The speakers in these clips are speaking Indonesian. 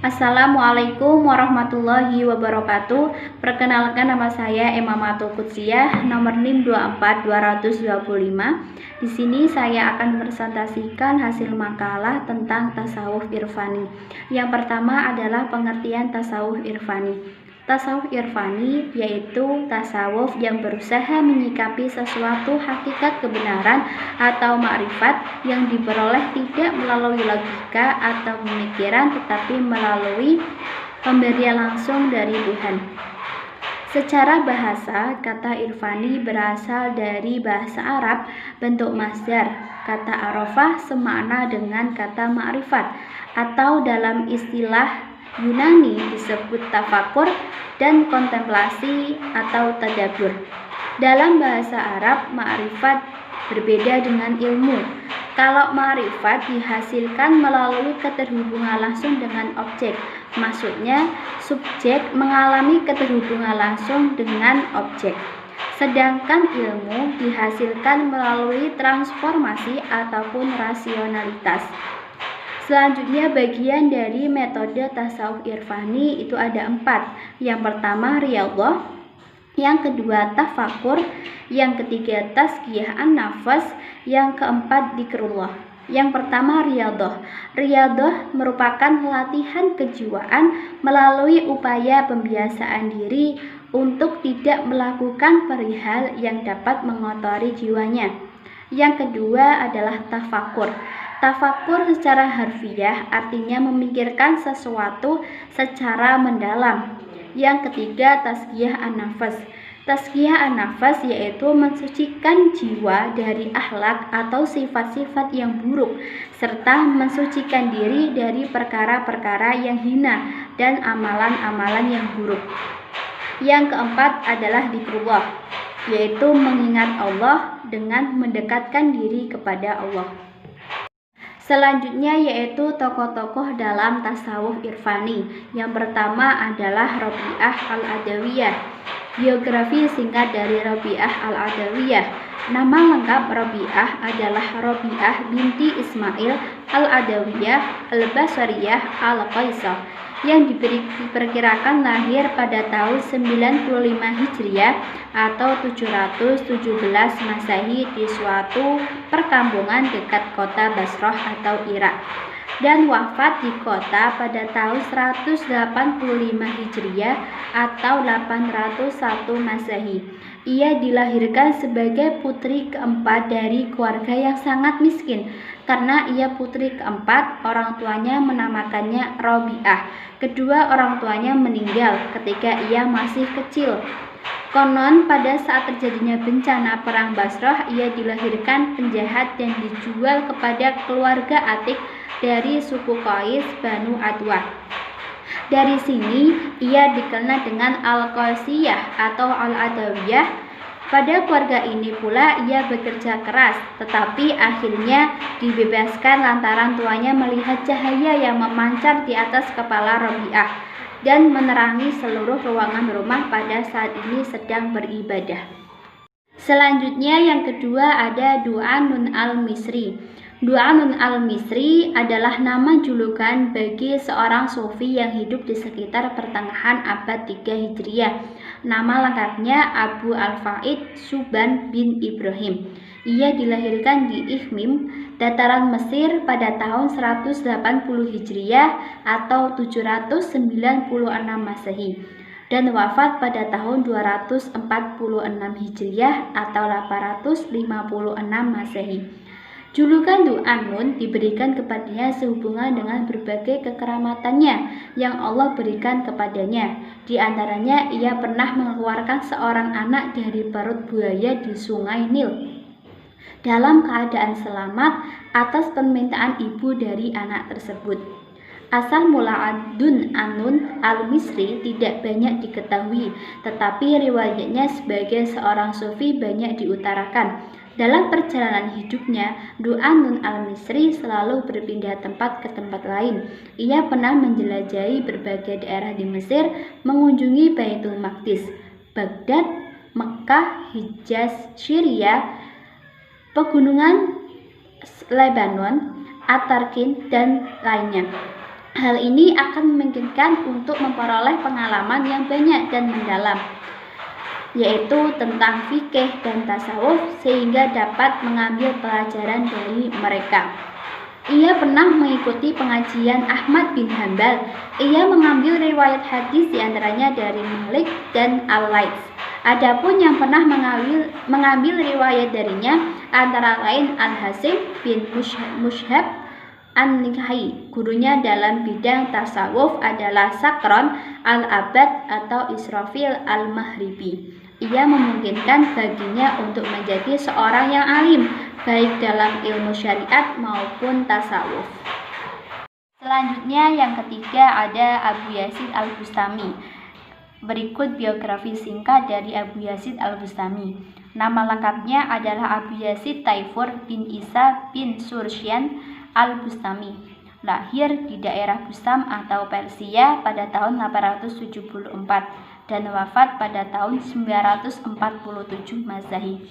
Assalamualaikum warahmatullahi wabarakatuh. Perkenalkan, nama saya Emamatul Qudsiyah, nomor NIM 24225. Di sini saya akan presentasikan hasil makalah tentang tasawuf irfani. Yang pertama adalah pengertian tasawuf irfani. Tasawuf irfani yaitu tasawuf yang berusaha menyikapi sesuatu hakikat kebenaran atau ma'rifat yang diperoleh tidak melalui logika atau pemikiran, tetapi melalui pemberian langsung dari Tuhan. Secara bahasa, kata irfani berasal dari bahasa Arab bentuk masdar. Kata arafah semakna dengan kata ma'rifat, atau dalam istilah Yunani disebut tafakur dan kontemplasi atau tadabbur. Dalam bahasa Arab, ma'rifat berbeda dengan ilmu. Kalau ma'rifat dihasilkan melalui keterhubungan langsung dengan objek, maksudnya subjek mengalami keterhubungan langsung dengan objek. Sedangkan ilmu dihasilkan melalui transformasi ataupun rasionalitas. Selanjutnya, bagian dari metode tasawuf irfani itu ada 4. Yang pertama riyadhah, yang kedua tafakur, yang ketiga tazkiyah an-nafas, yang keempat dzikrullah. Yang pertama riyadhah. Riyadhah merupakan latihan kejiwaan melalui upaya pembiasaan diri untuk tidak melakukan perihal yang dapat mengotori jiwanya. Yang kedua adalah tafakur. Tafakur secara harfiah artinya memikirkan sesuatu secara mendalam. Yang ketiga tazkiyah an-nafas. Tazkiyah an-nafas yaitu mensucikan jiwa dari akhlak atau sifat-sifat yang buruk, serta mensucikan diri dari perkara-perkara yang hina dan amalan-amalan yang buruk. Yang keempat adalah dzikrullah, yaitu mengingat Allah dengan mendekatkan diri kepada Allah. Selanjutnya yaitu tokoh-tokoh dalam tasawuf irfani. Yang pertama adalah Rabi'ah al-Adawiyah. Biografi singkat dari Rabi'ah al-Adawiyah. Nama lengkap Rabi'ah adalah Rabi'ah binti Ismail al-Adawiyah al-Basriyah al-Qaisah, yang diperkirakan lahir pada tahun 95 Hijriah atau 717 Masehi di suatu perkampungan dekat kota Basrah atau Irak, dan wafat di kota pada tahun 185 Hijriah atau 801 Masehi. Ia dilahirkan sebagai putri keempat dari keluarga yang sangat miskin. Karena ia putri keempat, orang tuanya menamakannya Rabi'ah. Kedua orang tuanya meninggal ketika ia masih kecil. Konon pada saat terjadinya bencana perang Basrah, ia dilahirkan penjahat dan dijual kepada keluarga Atik dari suku Qais Banu Adwah. Dari sini ia dikenal dengan Al-Qaisiyah atau Al-Adawiyah. Pada keluarga ini pula ia bekerja keras, tetapi akhirnya dibebaskan lantaran tuanya melihat cahaya yang memancar di atas kepala Rabi'ah dan menerangi seluruh ruangan rumah pada saat ini sedang beribadah. Selanjutnya yang kedua ada Du'anun al-Misri. Du'anun al-Misri adalah nama julukan bagi seorang sufi yang hidup di sekitar pertengahan abad 3 Hijriah. Nama lengkapnya Abu Al-Faid Suban bin Ibrahim. Ia dilahirkan di Ikhmim, dataran Mesir pada tahun 180 Hijriah atau 796 Masehi, dan wafat pada tahun 246 Hijriah atau 856 Masehi. Julukan Du'anun diberikan kepadanya sehubungan dengan berbagai kekeramatannya yang Allah berikan kepadanya. Di antaranya ia pernah mengeluarkan seorang anak dari perut buaya di sungai Nil dalam keadaan selamat atas permintaan ibu dari anak tersebut. Asal mula Du'anun al-Misri tidak banyak diketahui, tetapi riwayatnya sebagai seorang sufi banyak diutarakan. Dalam perjalanan hidupnya, Du'anun al-Misri selalu berpindah tempat ke tempat lain. Ia pernah menjelajahi berbagai daerah di Mesir, mengunjungi Baitul Maqdis, Baghdad, Mekkah, Hijaz, Syria, pegunungan Lebanon, At-Tarkin, dan lainnya. Hal ini akan memungkinkan untuk memperoleh pengalaman yang banyak dan mendalam, yaitu tentang fikih dan tasawuf, sehingga dapat mengambil pelajaran dari mereka. Ia pernah mengikuti pengajian Ahmad bin Hanbal. Ia mengambil riwayat hadis diantaranya dari Malik dan Al-Laits. Adapun yang pernah mengambil riwayat darinya antara lain Al-Hasim bin Mushab An-Nikahi. Gurunya dalam bidang tasawuf adalah Sakron Al-Abad atau Israfil Al-Mahribi. Ia memungkinkan baginya untuk menjadi seorang yang alim, baik dalam ilmu syariat maupun tasawuf. Selanjutnya yang ketiga ada Abu Yazid Al-Bustami. Berikut biografi singkat dari Abu Yazid Al-Bustami. Nama lengkapnya adalah Abu Yazid Taifur bin Isa bin Sursyan Al-Bustami. Lahir di daerah Bustam atau Persia pada tahun 874 dan wafat pada tahun 947 Masehi.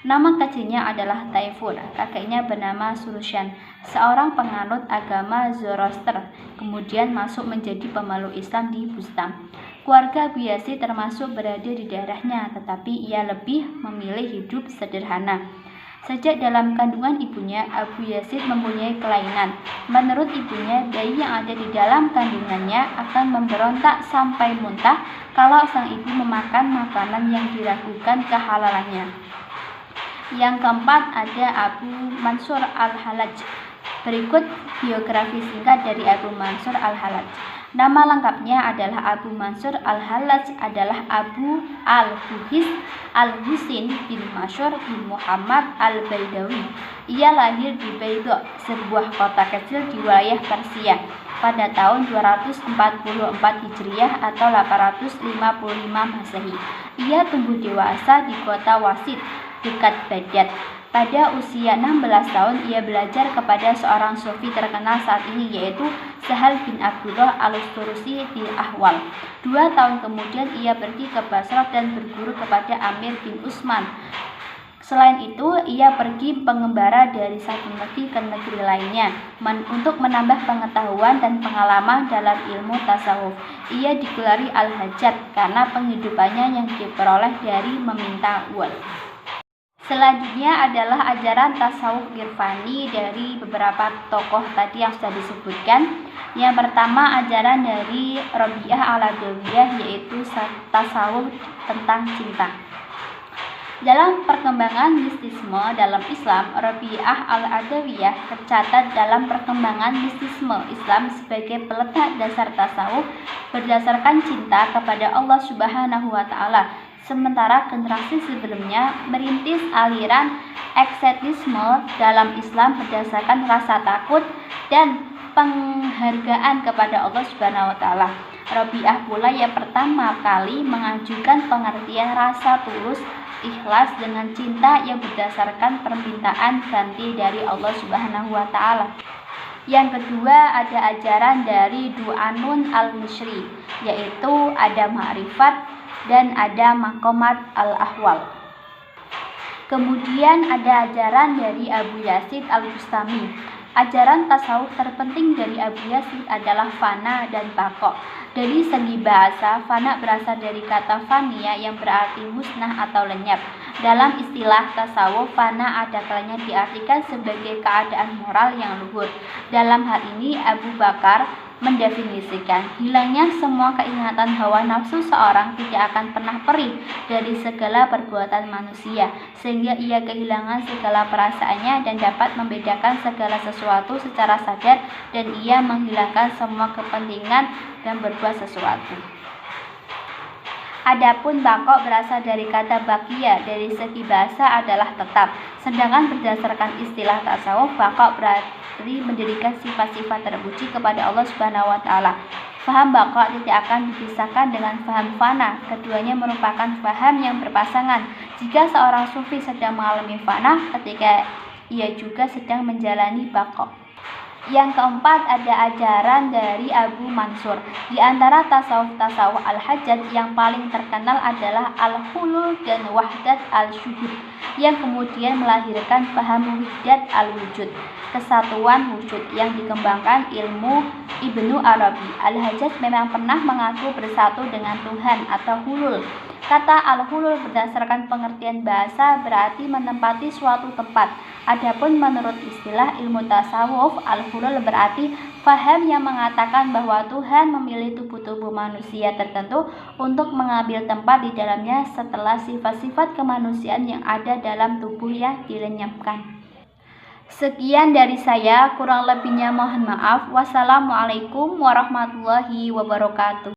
Nama kecilnya adalah Taifur, kakeknya bernama Sursyan, seorang penganut agama Zoroaster, kemudian masuk menjadi pemeluk Islam di Bustam. Keluarga Abu Yazid termasuk berada di daerahnya, tetapi ia lebih memilih hidup sederhana. Sejak dalam kandungan ibunya, Abu Yazid mempunyai kelainan. Menurut ibunya, bayi yang ada di dalam kandungannya akan memberontak sampai muntah kalau sang ibu memakan makanan yang diragukan kehalalannya. Yang keempat ada Abu Mansur Al-Hallaj. Berikut biografi singkat dari Abu Mansur Al-Hallaj. Nama lengkapnya adalah Abu Mansur Al-Hallaj adalah Abu Al-Huhis Al-Husin bin Masyur bin Muhammad Al-Baidawi. Ia lahir di Baidok, sebuah kota kecil di wilayah Persia, pada tahun 244 Hijriah atau 855 Masehi. Ia tumbuh dewasa di kota Wasit, dekat Baghdad. Pada usia 16 tahun, ia belajar kepada seorang sufi terkenal saat ini, yaitu Sahal bin Abdullah Al-Usturusi di Ahwal. 2 tahun kemudian, ia pergi ke Basrah dan berguru kepada Amir bin Utsman. Selain itu, ia pergi pengembara dari satu negeri ke negeri lainnya untuk menambah pengetahuan dan pengalaman dalam ilmu tasawuf. Ia digelari Al-Hajjat karena penghidupannya yang diperoleh dari meminta uang. Selanjutnya adalah ajaran tasawuf irfani dari beberapa tokoh tadi yang sudah disebutkan. Yang pertama ajaran dari Rabi'ah Al-Adawiyah, yaitu tasawuf tentang cinta. Dalam perkembangan mistisme dalam Islam, Rabi'ah Al-Adawiyah tercatat dalam perkembangan mistisme Islam sebagai peletak dasar tasawuf berdasarkan cinta kepada Allah Subhanahu wa Ta'ala. Sementara generasi sebelumnya merintis aliran eksetisme dalam Islam berdasarkan rasa takut dan penghargaan kepada Allah Subhanahu wa Ta'ala. Rabi'ah pula yang pertama kali mengajukan pengertian rasa tulus ikhlas dengan cinta yang berdasarkan permintaan ganti dari Allah Subhanahu wa Ta'ala. Yang kedua ada ajaran dari Du'anun Al-Misri, yaitu ada ma'rifat dan ada maqamat al-ahwal. Kemudian ada ajaran dari Abu Yazid Al-Bustami. Ajaran tasawuf terpenting dari Abu Yazid adalah fana dan baqo. Dari segi bahasa, fana berasal dari kata fania yang berarti musnah atau lenyap. Dalam istilah tasawuf, fana ada kalanya diartikan sebagai keadaan moral yang luhur. Dalam hal ini, Abu Bakar mendefinisikan hilangnya semua keingatan hawa nafsu seorang tidak akan pernah perih dari segala perbuatan manusia, sehingga ia kehilangan segala perasaannya dan dapat membedakan segala sesuatu secara sadar, dan ia menghilangkan semua kepentingan dan berbuat sesuatu. Adapun baqo berasal dari kata bakia, dari segi bahasa adalah tetap. Sedangkan berdasarkan istilah tasawuf, baqo berarti mendirikan sifat-sifat terpuji kepada Allah Subhanahu wa Ta'ala. Faham baqo tidak akan dipisahkan dengan faham fana. Keduanya merupakan faham yang berpasangan. Jika seorang sufi sedang mengalami fana, ketika ia juga sedang menjalani baqo. Yang keempat, ada ajaran dari Abu Mansur. Di antara tasawuf-tasawuf al-Hajjaj yang paling terkenal adalah al-hulul dan wahdat al-syuhud, yang kemudian melahirkan paham wahdat al-wujud, kesatuan wujud, yang dikembangkan ilmu Ibnu Arabi. Al-Hajjaj memang pernah mengaku bersatu dengan Tuhan atau hulul. Kata al-hulul berdasarkan pengertian bahasa berarti menempati suatu tempat. Adapun menurut istilah ilmu tasawuf, al-hulul berarti faham yang mengatakan bahwa Tuhan memilih tubuh-tubuh manusia tertentu untuk mengambil tempat di dalamnya setelah sifat-sifat kemanusiaan yang ada dalam tubuh yang dilenyapkan. Sekian dari saya, kurang lebihnya mohon maaf. Wassalamualaikum warahmatullahi wabarakatuh.